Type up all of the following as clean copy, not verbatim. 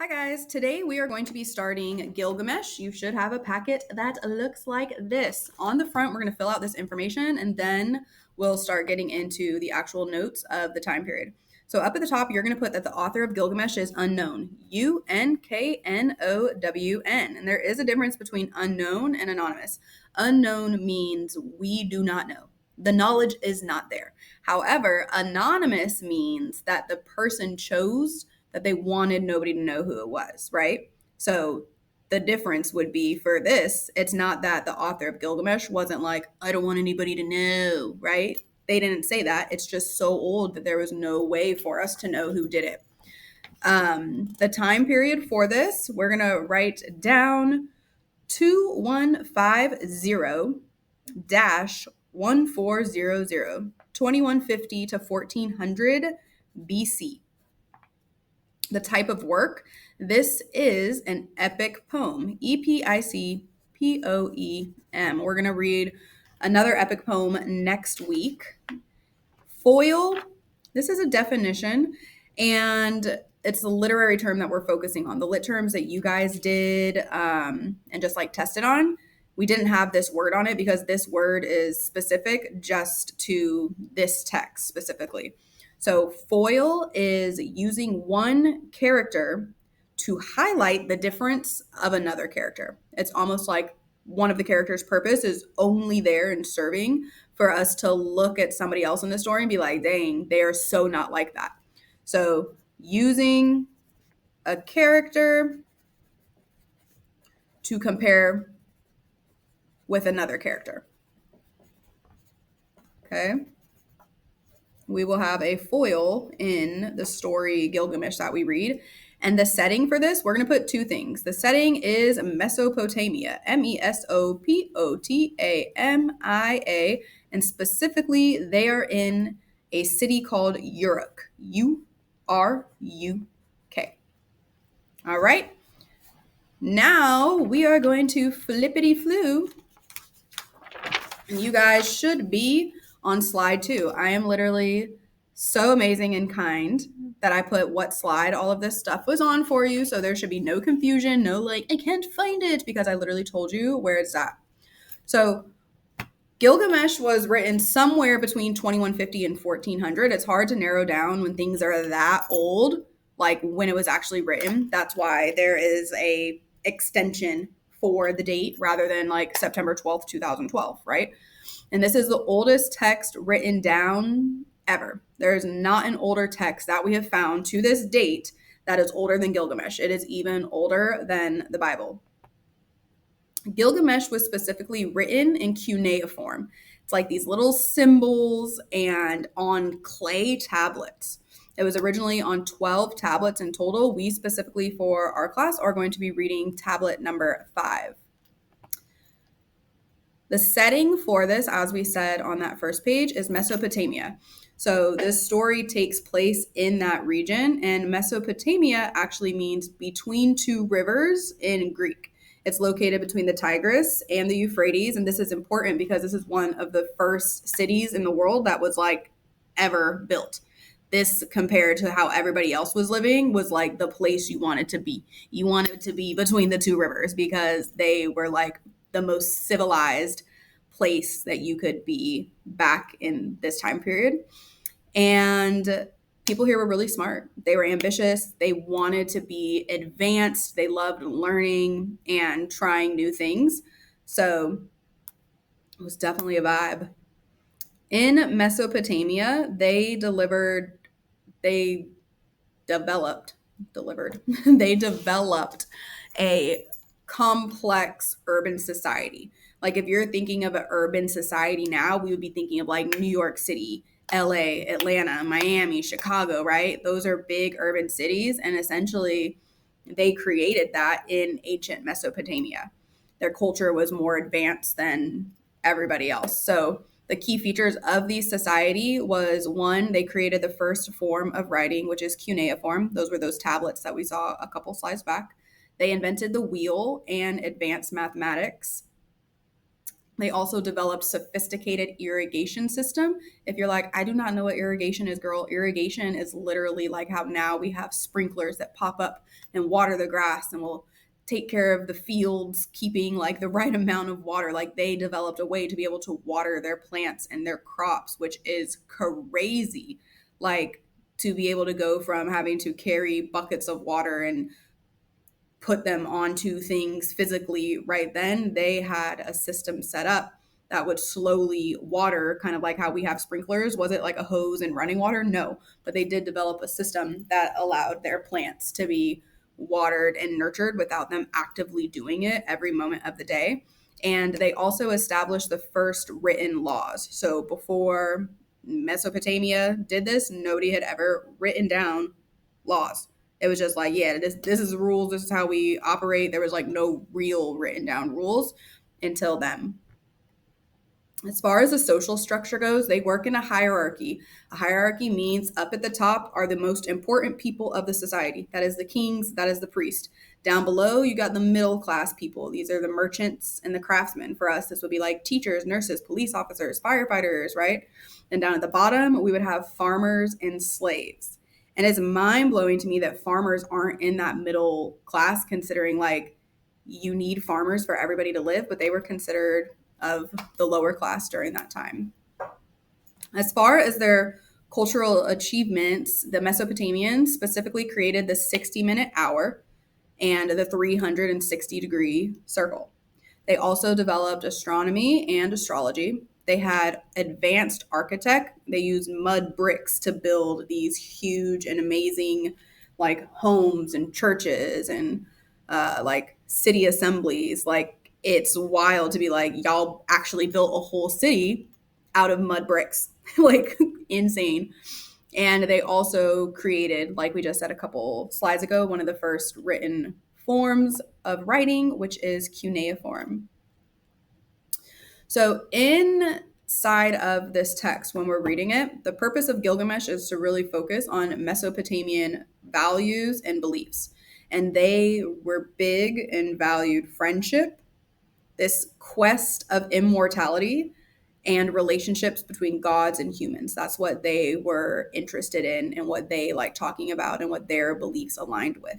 Hi guys, today we are going to be starting Gilgamesh. You should have a packet that looks like this. On the front, we're going to fill out this information and then we'll start getting into the actual notes of the time period. So up at the top, you're going to put that the author of Gilgamesh is unknown, Unknown. And there is a difference between unknown and anonymous. Unknown means we do not know. The knowledge is not there. However, anonymous means that the person chose that they wanted nobody to know who it was, right? So the difference would be for this, it's not that the author of Gilgamesh wasn't like, I don't want anybody to know, right? They didn't say that. It's just so old that there was no way for us to know who did it. The time period for this, we're going to write down 2150 dash 1400, 2150 to 1400 BC. The type of work, this is an epic poem. Epicpoem. We're going to read another epic poem next week. Foil, this is a definition, and it's the literary term that we're focusing on. The lit terms that you guys did and just like tested on, we didn't have this word on it because this word is specific just to this text specifically. So foil is using one character to highlight the difference of another character. It's almost like one of the characters' purpose is only there and serving for us to look at somebody else in the story and be like, dang, they are so not like that. So using a character to compare with another character. Okay. We will have a foil in the story Gilgamesh that we read. And the setting for this, we're going to put two things. The setting is Mesopotamia, Mesopotamia. And specifically, they are in a city called Uruk, Uruk. All right. Now we are going to flippity flu. And you guys should be on slide 2. I am literally so amazing and kind that I put what slide all of this stuff was on for you. So there should be no confusion, no like, I can't find it, because I literally told you where it's at. So Gilgamesh was written somewhere between 2150 and 1400. It's hard to narrow down when things are that old, like when it was actually written. That's why there is a extension for the date rather than like September 12th, 2012, right? And this is the oldest text written down ever. There is not an older text that we have found to this date that is older than Gilgamesh. It is even older than the Bible. Gilgamesh was specifically written in cuneiform. It's like these little symbols and on clay tablets. It was originally on 12 tablets in total. We specifically for our class are going to be reading tablet number 5. The setting for this, as we said on that first page, is Mesopotamia. So this story takes place in that region, and Mesopotamia actually means between two rivers in Greek. It's located between the Tigris and the Euphrates, and this is important because this is one of the first cities in the world that was like ever built. This, compared to how everybody else was living, was like the place you wanted to be. You wanted to be between the two rivers because they were like the most civilized place that you could be back in this time period. And people here were really smart. They were ambitious. They wanted to be advanced. They loved learning and trying new things. So it was definitely a vibe. In Mesopotamia, they developed they developed a complex urban society. Like if you're thinking of an urban society now, we would be thinking of like New York City, LA, Atlanta, Miami, Chicago, right? Those are big urban cities, and essentially they created that in ancient Mesopotamia. Their culture was more advanced than everybody else. So the key features of the society was, one, they created the first form of writing, which is cuneiform. Those were those tablets that we saw a couple slides back. They invented the wheel and advanced mathematics. They also developed sophisticated irrigation system. If you're like, I do not know what irrigation is, girl, irrigation is literally like how now we have sprinklers that pop up and water the grass and will take care of the fields, keeping like the right amount of water. Like they developed a way to be able to water their plants and their crops, which is crazy. Like to be able to go from having to carry buckets of water and put them onto things physically right then, they had a system set up that would slowly water, kind of like how we have sprinklers. Was it like a hose and running water? No, but they did develop a system that allowed their plants to be watered and nurtured without them actively doing it every moment of the day. And they also established the first written laws. So before Mesopotamia did this, nobody had ever written down laws. It was just like, yeah, this is the rules. This is how we operate. There was like no real written down rules until then. As far as the social structure goes, they work in a hierarchy. A hierarchy means up at the top are the most important people of the society. That is the kings, that is the priest. Down below, you got the middle class people. These are the merchants and the craftsmen. For us, this would be like teachers, nurses, police officers, firefighters, right? And down at the bottom, we would have farmers and slaves. And it's mind blowing to me that farmers aren't in that middle class, considering like you need farmers for everybody to live, but they were considered of the lower class during that time. As far as their cultural achievements, the Mesopotamians specifically created the 60-minute hour and the 360-degree circle. They also developed astronomy and astrology. They had advanced architect. They used mud bricks to build these huge and amazing like homes and churches and like city assemblies. Like it's wild to be like, y'all actually built a whole city out of mud bricks. Like insane. And they also created, like we just said a couple slides ago, one of the first written forms of writing, which is cuneiform. So inside of this text, when we're reading it, the purpose of Gilgamesh is to really focus on Mesopotamian values and beliefs. And they were big and valued friendship, this quest of immortality, and relationships between gods and humans. That's what they were interested in and what they like talking about and what their beliefs aligned with.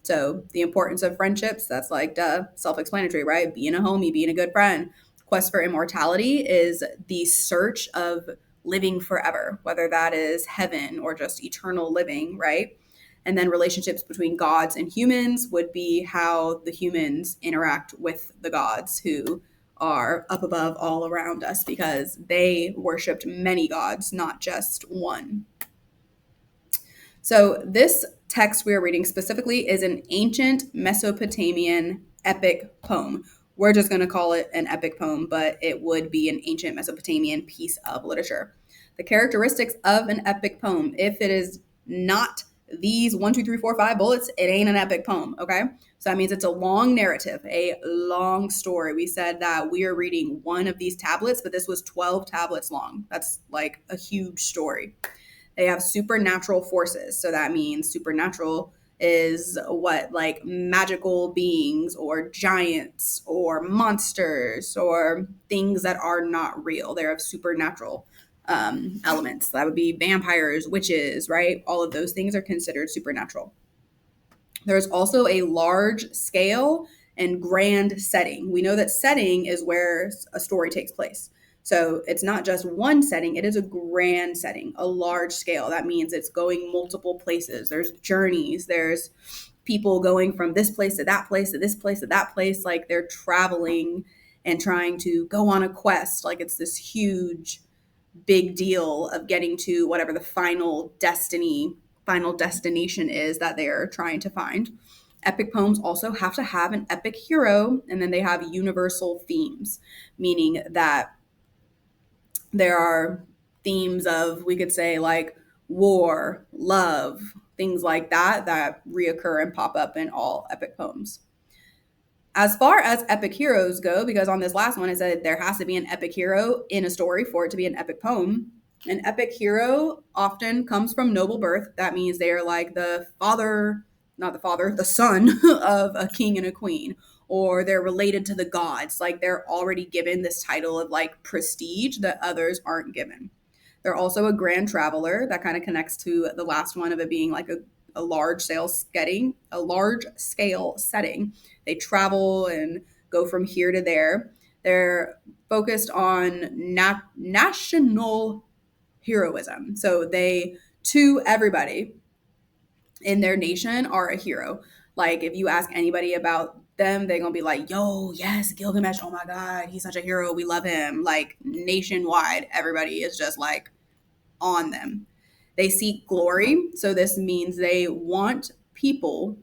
So the importance of friendships, that's like self-explanatory, right? Being a homie, being a good friend. Quest for immortality is the search of living forever, whether that is heaven or just eternal living, right? And then relationships between gods and humans would be how the humans interact with the gods who are up above all around us, because they worshipped many gods, not just one. So this text we are reading specifically is an ancient Mesopotamian epic poem. We're just going to call it an epic poem, but it would be an ancient Mesopotamian piece of literature. The characteristics of an epic poem, if it is not these 1, 2, 3, 4, 5 bullets, it ain't an epic poem, okay? So that means it's a long narrative, a long story. We said that we are reading one of these tablets, but this was 12 tablets long. That's like a huge story. They have supernatural forces. So that means supernatural is what, like magical beings or giants or monsters or things that are not real. They're of supernatural elements. That would be vampires, witches, right? All of those things are considered supernatural. There's also a large scale and grand setting. We know that setting is where a story takes place. So it's not just one setting, it is a grand setting, a large scale. That means it's going multiple places. There's journeys, there's people going from this place to that place to this place to that place. Like they're traveling and trying to go on a quest. Like it's this huge, big deal of getting to whatever the final destination is that they're trying to find. Epic poems also have to have an epic hero, and then they have universal themes, meaning that there are themes of, we could say, like war, love, things like that, that reoccur and pop up in all epic poems. As far as epic heroes go, because on this last one it said there has to be an epic hero in a story for it to be an epic poem. An epic hero often comes from noble birth. That means they are like the father, not the father, the son of a king and a queen, or they're related to the gods. Like they're already given this title of like prestige that others aren't given. They're also a grand traveler. That kind of connects to the last one of it being like a large scale setting. They travel and go from here to there. They're focused on national heroism. So they, to everybody in their nation, are a hero. Like if you ask anybody about them, they're gonna be like, yo, yes, Gilgamesh, oh my God, he's such a hero. We love him. Like nationwide, everybody is just like on them. They seek glory. So this means they want people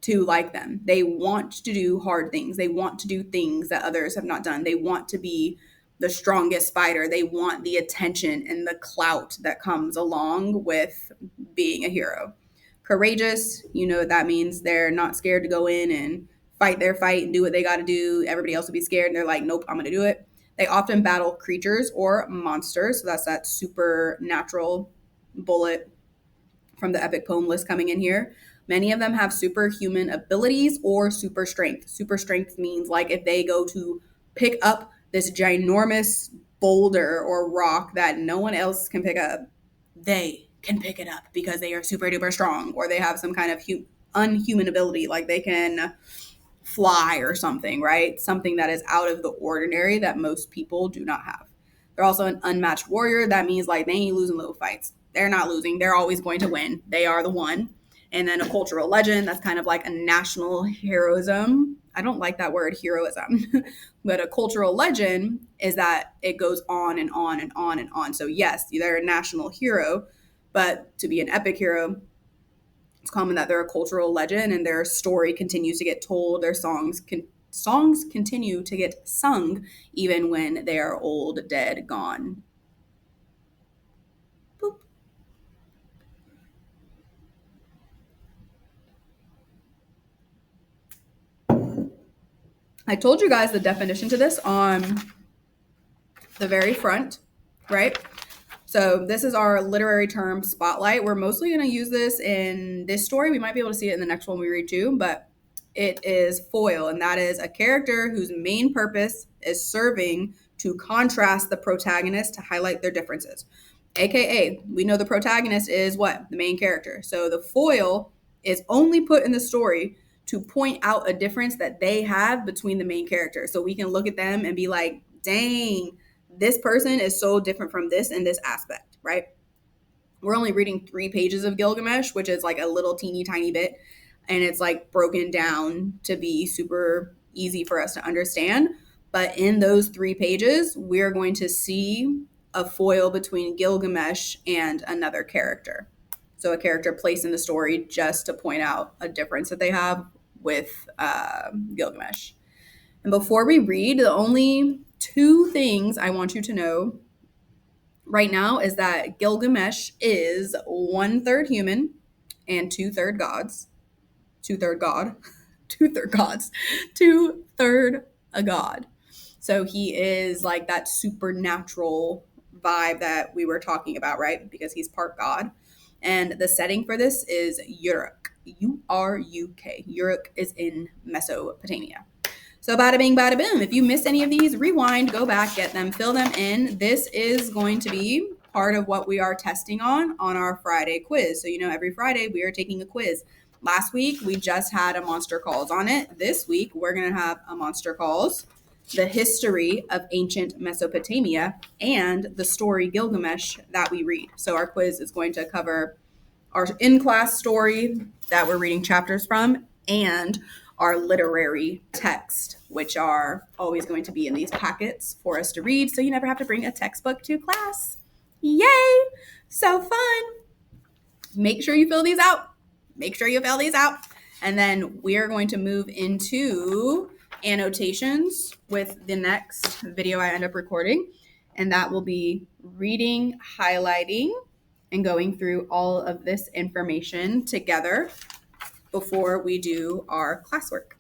to like them. They want to do hard things. They want to do things that others have not done. They want to be the strongest fighter. They want the attention and the clout that comes along with being a hero. Courageous, you know what that means. They're not scared to go in and fight their fight and do what they got to do. Everybody else will be scared and they're like, nope, I'm going to do it. They often battle creatures or monsters. So that's that supernatural bullet from the epic poem list coming in here. Many of them have superhuman abilities or super strength. Super strength means like if they go to pick up this ginormous boulder or rock that no one else can pick up, they can pick it up because they are super duper strong, or they have some kind of unhuman ability, like they can fly or something, right? Something that is out of the ordinary that most people do not have. They're also an unmatched warrior. That means like they ain't losing little fights. They're not losing. They're always going to win. They are the one. And then a cultural legend, that's kind of like a national heroism. I don't like that word, heroism. But a cultural legend is that it goes on and on and on and on. So yes, they're a national hero, but to be an epic hero, it's common that they're a cultural legend and their story continues to get told. Their songs continue to get sung even when they are old, dead, gone. Boop. I told you guys the definition to this on the very front, right? So this is our literary term spotlight. We're mostly going to use this in this story. We might be able to see it in the next one we read too, but it is foil, and that is a character whose main purpose is serving to contrast the protagonist to highlight their differences. AKA, we know the protagonist is what? The main character. So the foil is only put in the story to point out a difference that they have between the main character. So we can look at them and be like, dang, this person is so different from this in this aspect, right? We're only reading 3 pages of Gilgamesh, which is like a little teeny tiny bit. And it's like broken down to be super easy for us to understand. But in those 3 pages, we're going to see a foil between Gilgamesh and another character. So a character placed in the story just to point out a difference that they have with Gilgamesh. And before we read, the only 2 things I want you to know right now is that Gilgamesh is 1/3 human and 2/3 gods. 2/3 god. 2/3 gods. 2/3 a god. So he is like that supernatural vibe that we were talking about, right? Because he's part god. And the setting for this is Uruk. Uruk. Uruk is in Mesopotamia. So bada bing, bada boom. If you missed any of these, rewind, go back, get them, fill them in. This is going to be part of what we are testing on our Friday quiz. So, you know, every Friday we are taking a quiz. Last week, we just had a Monster Calls on it. This week, we're going to have a Monster Calls, the history of ancient Mesopotamia, and the story Gilgamesh that we read. So our quiz is going to cover our in-class story that we're reading chapters from and our literary text, which are always going to be in these packets for us to read, so you never have to bring a textbook to class. Yay! So fun! Make sure you fill these out. And then we are going to move into annotations with the next video I end up recording, and that will be reading, highlighting, and going through all of this information together before we do our classwork.